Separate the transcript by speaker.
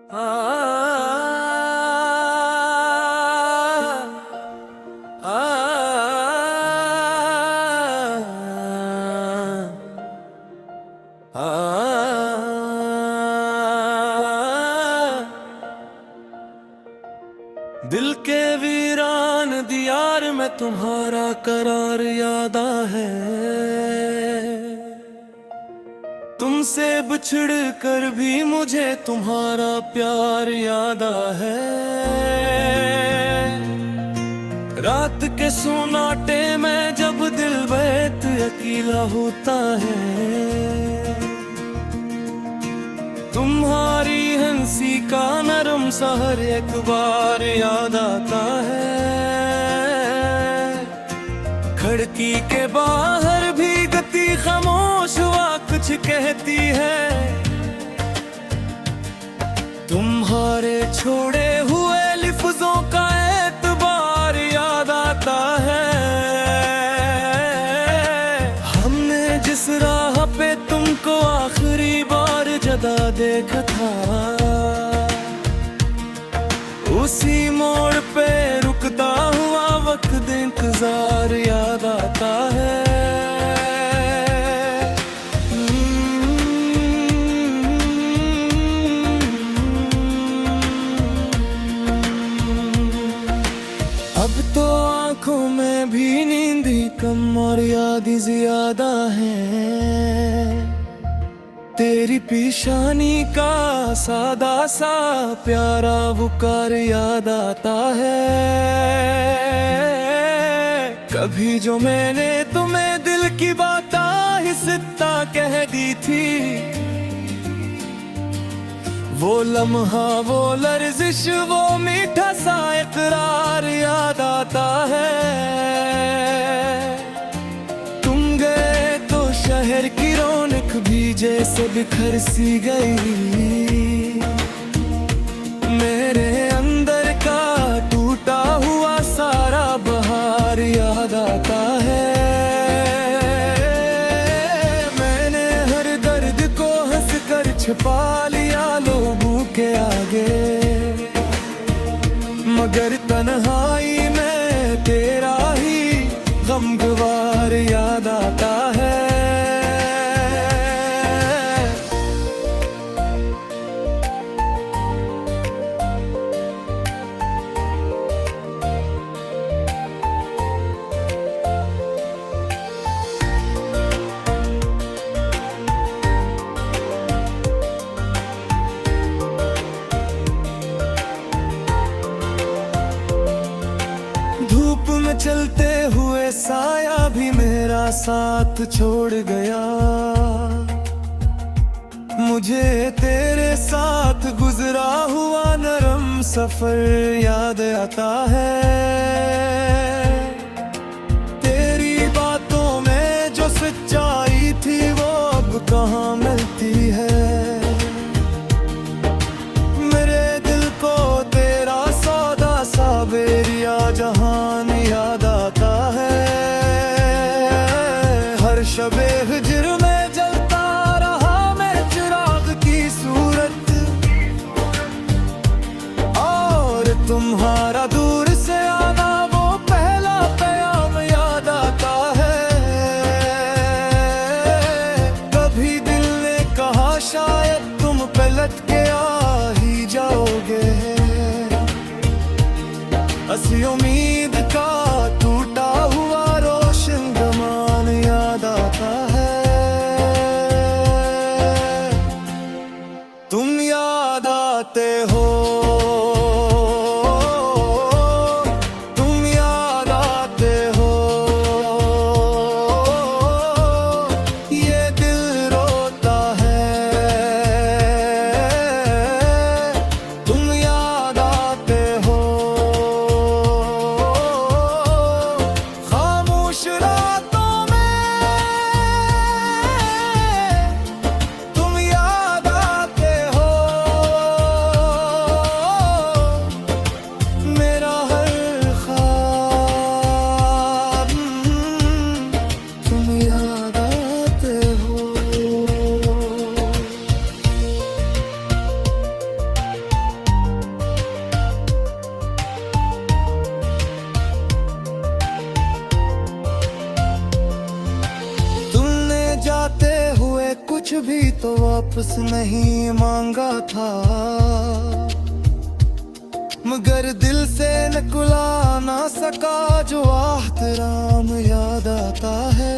Speaker 1: दिल के वीरान दियार में तुम्हारा करार यादा है। तुमसे बिछड़ कर भी मुझे तुम्हारा प्यार यादा है। रात के सुनाटे में जब दिल बैत अकेला होता है, तुम्हारी हंसी का नरम सहर एक बार याद आता है। खिड़की के बाहर भी गति खामोश हुआ कुछ कहती है। तुम्हारे छोड़े हुए लफ्जों का एतबार याद आता है। हमने जिस राह पे तुमको आखिरी बार जदा देखा था, उसी मोड़ पे रुकता हुआ वक्त इंतजार याद आता है। अब तो आंखों में भी नींद कम और याद ज्यादा है। तेरी पेशानी का सादा सा प्यारा पुकार याद आता है। कभी जो मैंने तुम्हें दिल की बात आहिस्ता कह दी थी, वो लम्हा वो लर्जिश वो मीठा सा इकरार याद आता है। तुम गए तो शहर की रौनक भी जैसे बिखर सी गई। मेरे अंदर का टूटा हुआ सारा बहार याद आता है। मैंने हर दर्द को हंसकर छिपा लिया लोगों के आगे, मगर तन्हाई में तेरा ही गमगवार याद आता है। धूप में चलते हुए साया भी मेरा साथ छोड़ गया। मुझे तेरे साथ गुजरा हुआ नरम सफर याद आता है। तेरी बातों में जो सच्चाई थी वो अब कहाँ मिलती है। मेरे दिल को तेरा सौदा सावेरिया जहान याद आता है। हर शबे हिजर में जलता रहा मैं चिराग की सूरत, और तुम्हारा दूर से आना वो पहला प्याम याद आता है। कभी दिल ने कहा शायद तुम पलट के आ ही जाओगे। हंसी उम्मीद का टूटा हुआ रोशन गमान याद आता है। तुम याद आते हो, तुम याद आते हो। ये दिल रोता है, तुम याद आते हो। कुछ भी तो वापस नहीं मांगा था, मगर दिल से निकला ना सका जो आहत राम याद आता है।